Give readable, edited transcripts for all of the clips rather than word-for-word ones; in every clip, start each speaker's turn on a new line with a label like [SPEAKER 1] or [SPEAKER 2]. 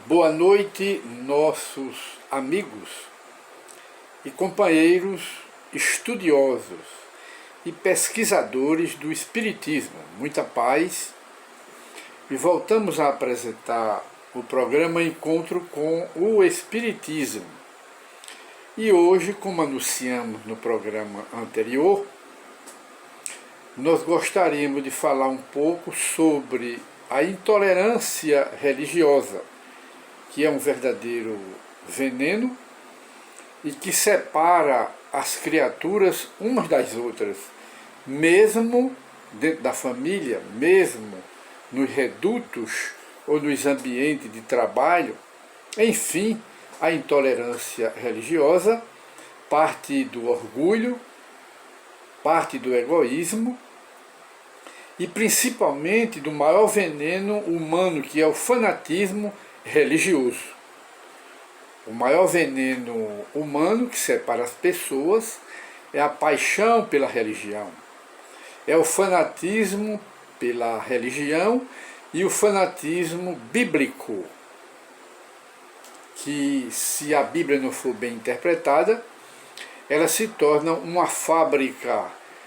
[SPEAKER 1] Boa noite, nossos amigos e companheiros estudiosos e pesquisadores do Espiritismo. Muita paz. E voltamos a apresentar o programa Encontro com o Espiritismo. E hoje, como anunciamos no programa anterior, nós gostaríamos de falar um pouco sobre a intolerância religiosa, que é um verdadeiro veneno e que separa as criaturas umas das outras, mesmo dentro da família, mesmo nos redutos ou nos ambientes de trabalho. Enfim, a intolerância religiosa parte do orgulho, parte do egoísmo e principalmente do maior veneno humano, que é o fanatismo religioso. O maior veneno humano que separa as pessoas é a paixão pela religião, é o fanatismo pela religião e o fanatismo bíblico, que, se a Bíblia não for bem interpretada, ela se torna uma fábrica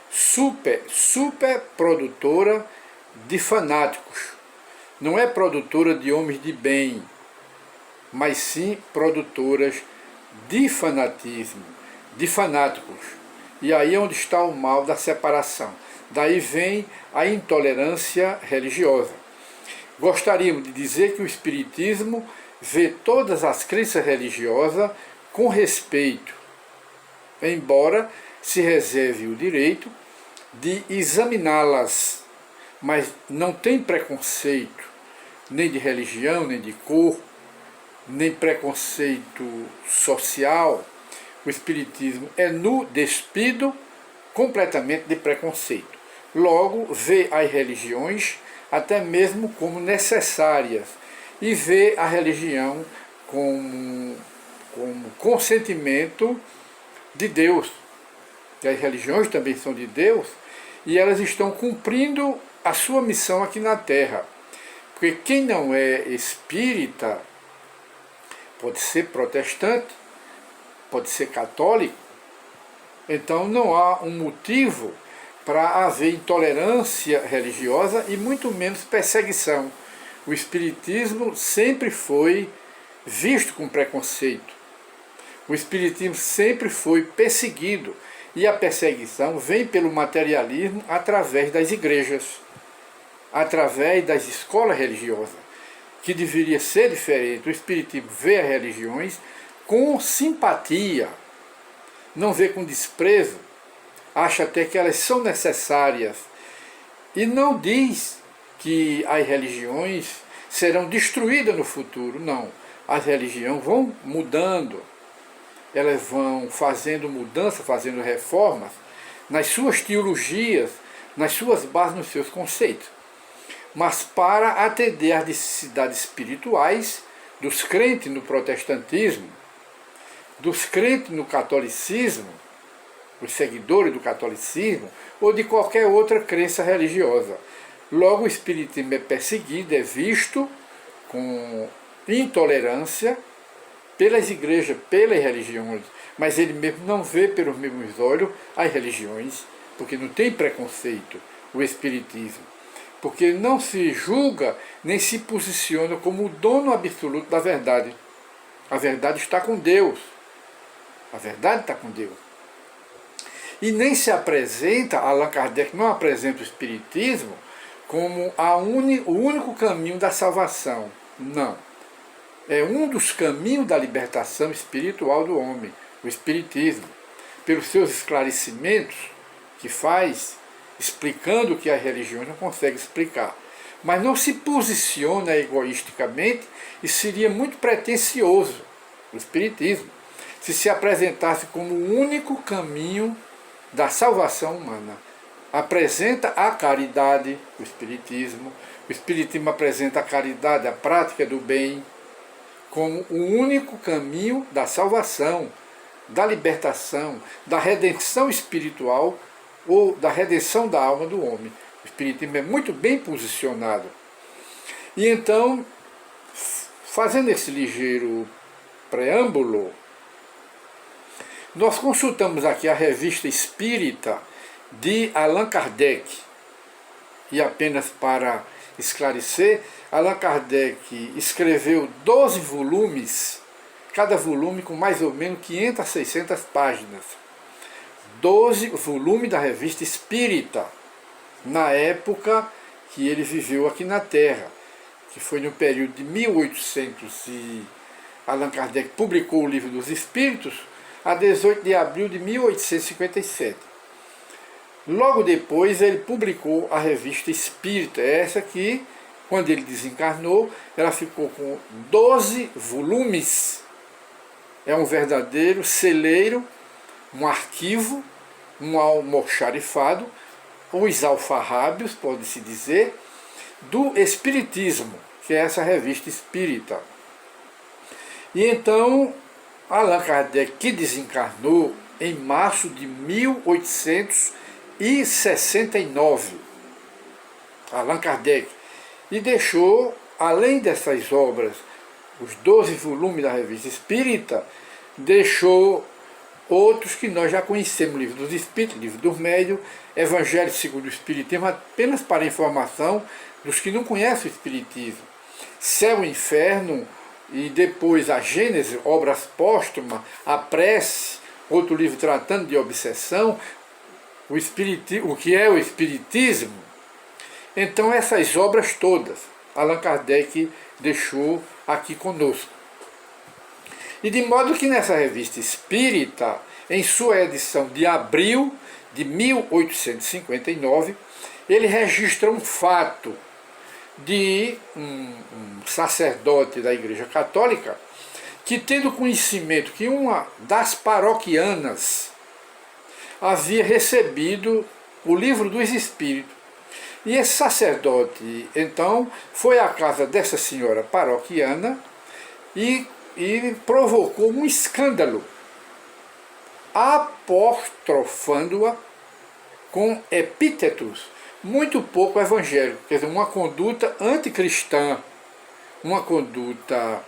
[SPEAKER 1] super produtora de fanáticos. Não é produtora de homens de bem, mas sim produtoras de fanatismo, de fanáticos. E aí é onde está o mal da separação. Daí vem a intolerância religiosa. Gostaríamos de dizer que o Espiritismo vê todas as crenças religiosas com respeito, embora se reserve o direito de examiná-las, mas não tem preconceito, nem de religião, nem de cor, nem preconceito social. O Espiritismo é nu, despido completamente de preconceito. Logo, vê as religiões até mesmo como necessárias e vê a religião como consentimento de Deus. E as religiões também são de Deus e elas estão cumprindo a sua missão aqui na Terra. Porque quem não é espírita pode ser protestante, pode ser católico, então não há um motivo para haver intolerância religiosa e muito menos perseguição. O Espiritismo sempre foi visto com preconceito. O Espiritismo sempre foi perseguido e a perseguição vem pelo materialismo através das igrejas, através das escolas religiosas, que deveria ser diferente. O Espiritismo vê as religiões com simpatia, não vê com desprezo, acha até que elas são necessárias e não diz que as religiões serão destruídas no futuro. Não, as religiões vão mudando, elas vão fazendo mudança, fazendo reformas nas suas teologias, nas suas bases, nos seus conceitos. Mas para atender às necessidades espirituais dos crentes no protestantismo, dos crentes no catolicismo, os seguidores do catolicismo, ou de qualquer outra crença religiosa. Logo, o Espiritismo é perseguido, é visto com intolerância pelas igrejas, pelas religiões, mas ele mesmo não vê pelos mesmos olhos as religiões, porque não tem preconceito o Espiritismo, porque não se julga nem se posiciona como o dono absoluto da verdade. A verdade está com Deus. A verdade está com Deus. E nem se apresenta, Allan Kardec não apresenta o Espiritismo como o único caminho da salvação. Não. É um dos caminhos da libertação espiritual do homem, o Espiritismo. Pelos seus esclarecimentos que faz, explicando o que as religiões não conseguem explicar. Mas não se posiciona egoisticamente e seria muito pretensioso o Espiritismo se apresentasse como o único caminho da salvação humana. Apresenta a caridade, o Espiritismo apresenta a caridade, a prática do bem, como o único caminho da salvação, da libertação, da redenção espiritual ou da redenção da alma do homem. O Espiritismo é muito bem posicionado. E então fazendo esse ligeiro preâmbulo, nós consultamos aqui a Revista Espírita de Allan Kardec. E apenas para esclarecer, Allan Kardec escreveu 12 volumes, cada volume com mais ou menos 500 a 600 páginas. 12 volumes da Revista Espírita, na época que ele viveu aqui na Terra, que foi no período de 1800 e Allan Kardec publicou o Livro dos Espíritos a 18 de abril de 1857. Logo depois ele publicou a Revista Espírita, essa que, quando ele desencarnou, ela ficou com 12 volumes. É um verdadeiro celeiro, um arquivo, um almoxarifado, os alfarrábios, pode-se dizer, do Espiritismo, que é essa Revista Espírita. E então, Allan Kardec, que desencarnou em março de 1869, Allan Kardec, e deixou, além dessas obras, os 12 volumes da Revista Espírita, deixou outros que nós já conhecemos, Livro dos Espíritos, Livro dos Médiuns, Evangelho segundo o Espiritismo, apenas para informação dos que não conhecem o Espiritismo, Céu e Inferno, e depois a Gênese, obras póstumas, a Prece, outro livro tratando de obsessão, o que é o Espiritismo. Então essas obras todas, Allan Kardec deixou aqui conosco. E de modo que nessa Revista Espírita, em sua edição de abril de 1859, ele registra um fato de um sacerdote da Igreja Católica que, tendo conhecimento que uma das paroquianas havia recebido o Livro dos Espíritos, e esse sacerdote então foi à casa dessa senhora paroquiana e provocou um escândalo, apostrofando-a com epítetos muito pouco evangélicos, quer dizer, uma conduta anticristã, uma conduta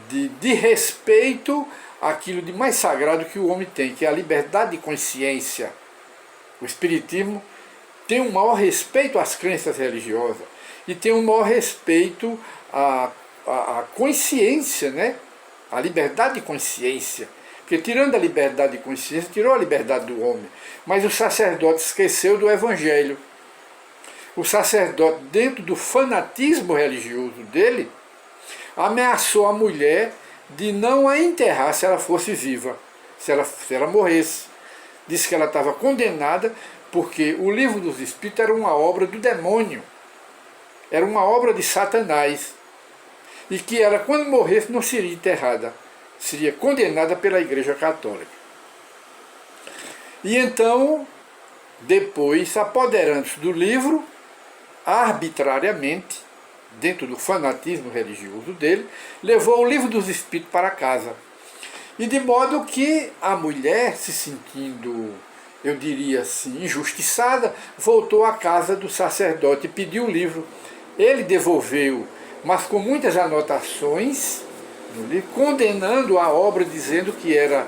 [SPEAKER 1] de respeito àquilo de mais sagrado que o homem tem, que é a liberdade de consciência. O Espiritismo tem um maior respeito às crenças religiosas e tem um maior respeito à consciência, né? A liberdade de consciência. Porque tirando a liberdade de consciência, tirou a liberdade do homem. Mas o sacerdote esqueceu do Evangelho. O sacerdote, dentro do fanatismo religioso dele, ameaçou a mulher de não a enterrar se ela fosse viva, se ela morresse. Disse que ela estava condenada porque o Livro dos Espíritos era uma obra do demônio, era uma obra de Satanás, e que ela, quando morresse, não seria enterrada, seria condenada pela Igreja Católica. E então, depois, apoderando-se do livro, arbitrariamente, dentro do fanatismo religioso dele, levou o Livro dos Espíritos para casa. E de modo que a mulher, se sentindo, eu diria assim, injustiçada, voltou à casa do sacerdote e pediu o livro. Ele devolveu, mas com muitas anotações, condenando a obra, dizendo que era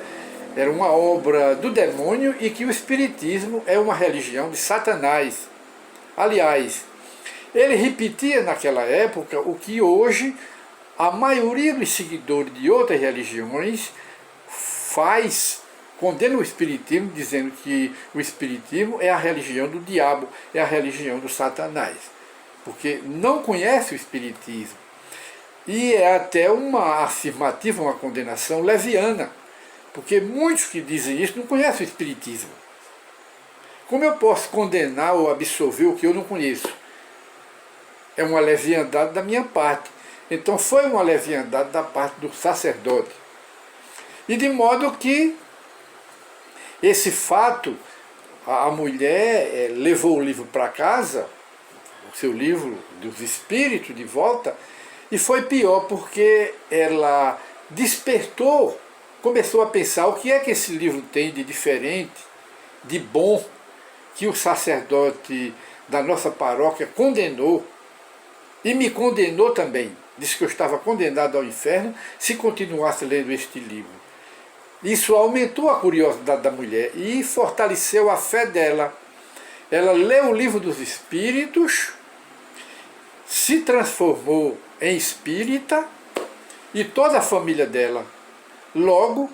[SPEAKER 1] uma obra do demônio e que o Espiritismo é uma religião de Satanás. Aliás, ele repetia naquela época o que hoje a maioria dos seguidores de outras religiões faz, condena o Espiritismo, dizendo que o Espiritismo é a religião do diabo, é a religião do Satanás, porque não conhece o Espiritismo. E é até uma afirmativa, uma condenação leviana, porque muitos que dizem isso não conhecem o Espiritismo. Como eu posso condenar ou absolver o que eu não conheço? É uma leviandade da minha parte. Então foi uma leviandade da parte do sacerdote. E de modo que esse fato, a mulher levou o livro para casa, o seu livro dos Espíritos de volta, e foi pior porque ela despertou, começou a pensar o que é que esse livro tem de diferente, de bom, que o sacerdote da nossa paróquia condenou, e me condenou também, disse que eu estava condenado ao inferno se continuasse lendo este livro. Isso aumentou a curiosidade da mulher e fortaleceu a fé dela. Ela leu o livro dos Espíritos, se transformou em espírita e toda a família dela. Logo,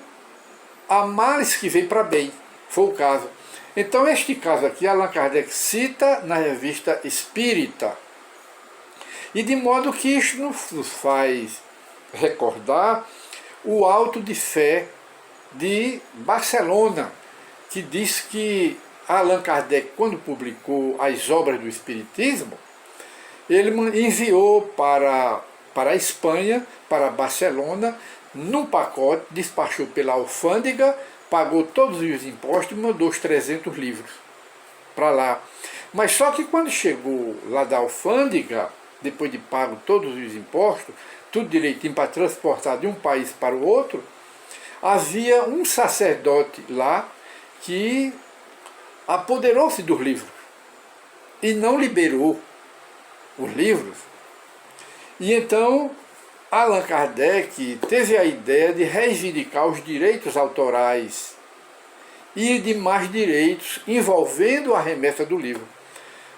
[SPEAKER 1] há males que vem para bem. Foi o caso. Então, este caso aqui, Allan Kardec cita na revista Espírita. E de modo que isso nos faz recordar o auto de fé de Barcelona, que diz que Allan Kardec, quando publicou as obras do Espiritismo, ele enviou para a Espanha, para Barcelona, num pacote, despachou pela alfândega, pagou todos os impostos e mandou os 300 livros para lá. Mas só que quando chegou lá da alfândega, depois de pago todos os impostos, tudo direitinho para transportar de um país para o outro, havia um sacerdote lá que apoderou-se dos livros e não liberou os livros. E então Allan Kardec teve a ideia de reivindicar os direitos autorais e demais direitos envolvendo a remessa do livro.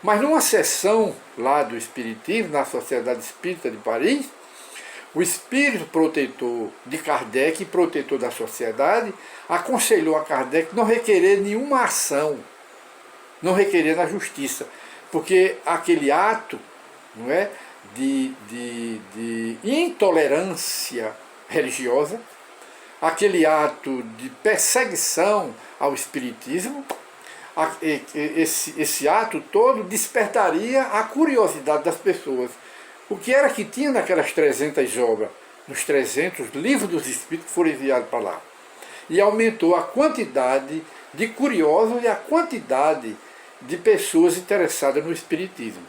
[SPEAKER 1] Mas numa sessão lá do Espiritismo, na Sociedade Espírita de Paris, o espírito protetor de Kardec, protetor da sociedade, aconselhou a Kardec não requerer nenhuma ação, não requerer na justiça, porque aquele ato, não é, de intolerância religiosa, aquele ato de perseguição ao espiritismo, esse ato todo despertaria a curiosidade das pessoas. O que era que tinha naquelas 300 obras, nos 300 livros dos Espíritos que foram enviados para lá? E aumentou a quantidade de curiosos e a quantidade de pessoas interessadas no Espiritismo.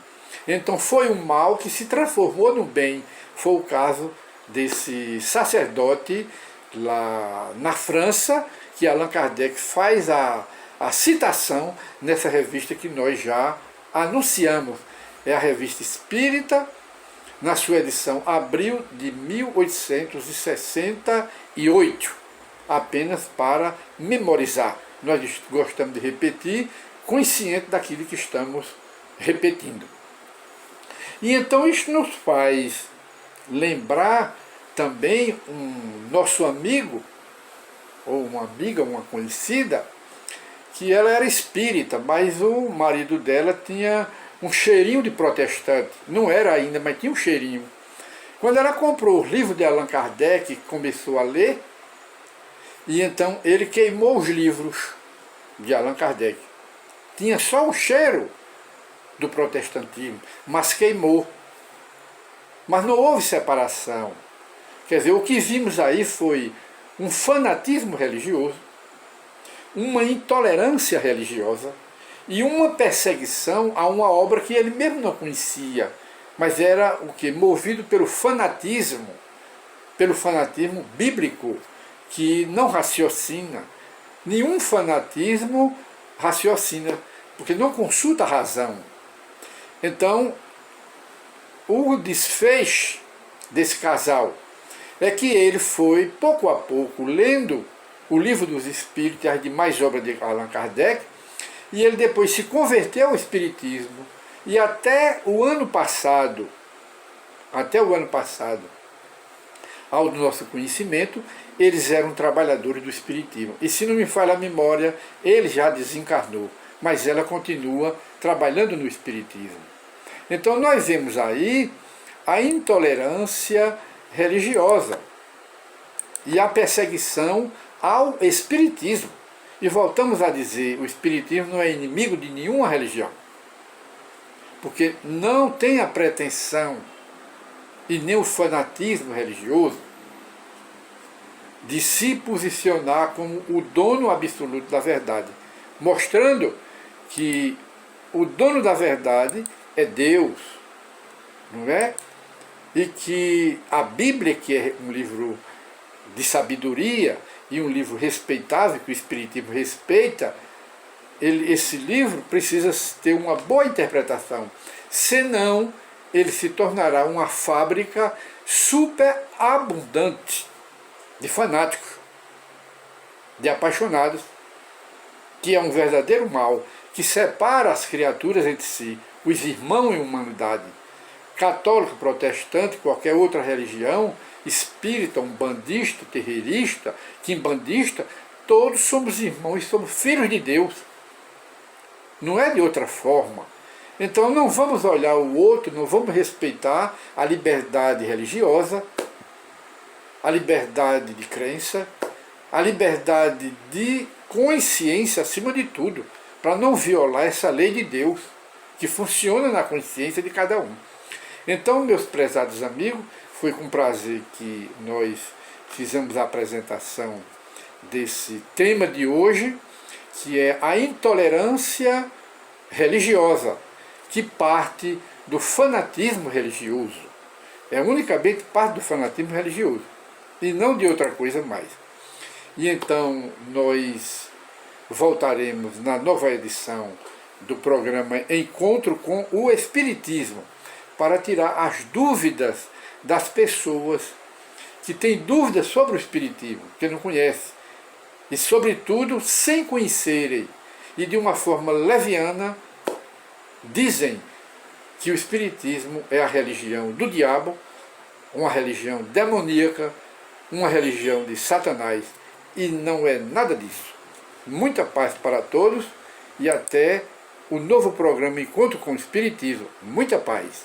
[SPEAKER 1] Então foi um mal que se transformou no bem. Foi o caso desse sacerdote lá na França, que Allan Kardec faz a citação nessa revista que nós já anunciamos. É a Revista Espírita, na sua edição abril de 1868, apenas para memorizar. Nós gostamos de repetir, consciente daquilo que estamos repetindo. E então isso nos faz lembrar também um nosso amigo, ou uma amiga, uma conhecida, que ela era espírita, mas o marido dela tinha um cheirinho de protestante. Não era ainda, mas tinha um cheirinho. Quando ela comprou os livros de Allan Kardec, começou a ler, e então ele queimou os livros de Allan Kardec. Tinha só o cheiro do protestantismo, mas queimou. Mas não houve separação. Quer dizer, o que vimos aí foi um fanatismo religioso, uma intolerância religiosa e uma perseguição a uma obra que ele mesmo não conhecia, mas era o que? Movido pelo fanatismo bíblico, que não raciocina. Nenhum fanatismo raciocina, porque não consulta a razão. Então, o desfecho desse casal é que ele foi, pouco a pouco, lendo o Livro dos Espíritos e as demais obras de Allan Kardec, e ele depois se converteu ao Espiritismo. E até o ano passado, ao nosso conhecimento, eles eram trabalhadores do Espiritismo. E se não me falha a memória, ele já desencarnou, mas ela continua trabalhando no Espiritismo. Então nós vemos aí a intolerância religiosa e a perseguição ao Espiritismo. E voltamos a dizer, o Espiritismo não é inimigo de nenhuma religião, porque não tem a pretensão e nem o fanatismo religioso de se posicionar como o dono absoluto da verdade, mostrando que o dono da verdade é Deus, não é? E que a Bíblia, que é um livro de sabedoria e um livro respeitável, que o Espiritismo respeita, esse livro precisa ter uma boa interpretação, senão ele se tornará uma fábrica superabundante de fanáticos, de apaixonados, que é um verdadeiro mal, que separa as criaturas entre si, os irmãos em humanidade. Católico, protestante, qualquer outra religião, espírita, umbandista, terreirista, quimbandista, todos somos irmãos e somos filhos de Deus. Não é de outra forma. Então não vamos olhar o outro, não vamos respeitar a liberdade religiosa, a liberdade de crença, a liberdade de consciência acima de tudo, para não violar essa lei de Deus, que funciona na consciência de cada um. Então, meus prezados amigos, foi com prazer que nós fizemos a apresentação desse tema de hoje, que é a intolerância religiosa, que parte do fanatismo religioso. É unicamente parte do fanatismo religioso, e não de outra coisa mais. E então nós voltaremos na nova edição do programa Encontro com o Espiritismo, para tirar as dúvidas das pessoas que têm dúvidas sobre o Espiritismo, que não conhecem, e sobretudo sem conhecerem, e de uma forma leviana, dizem que o Espiritismo é a religião do diabo, uma religião demoníaca, uma religião de Satanás, e não é nada disso. Muita paz para todos e até o novo programa Encontro com o Espiritismo. Muita paz.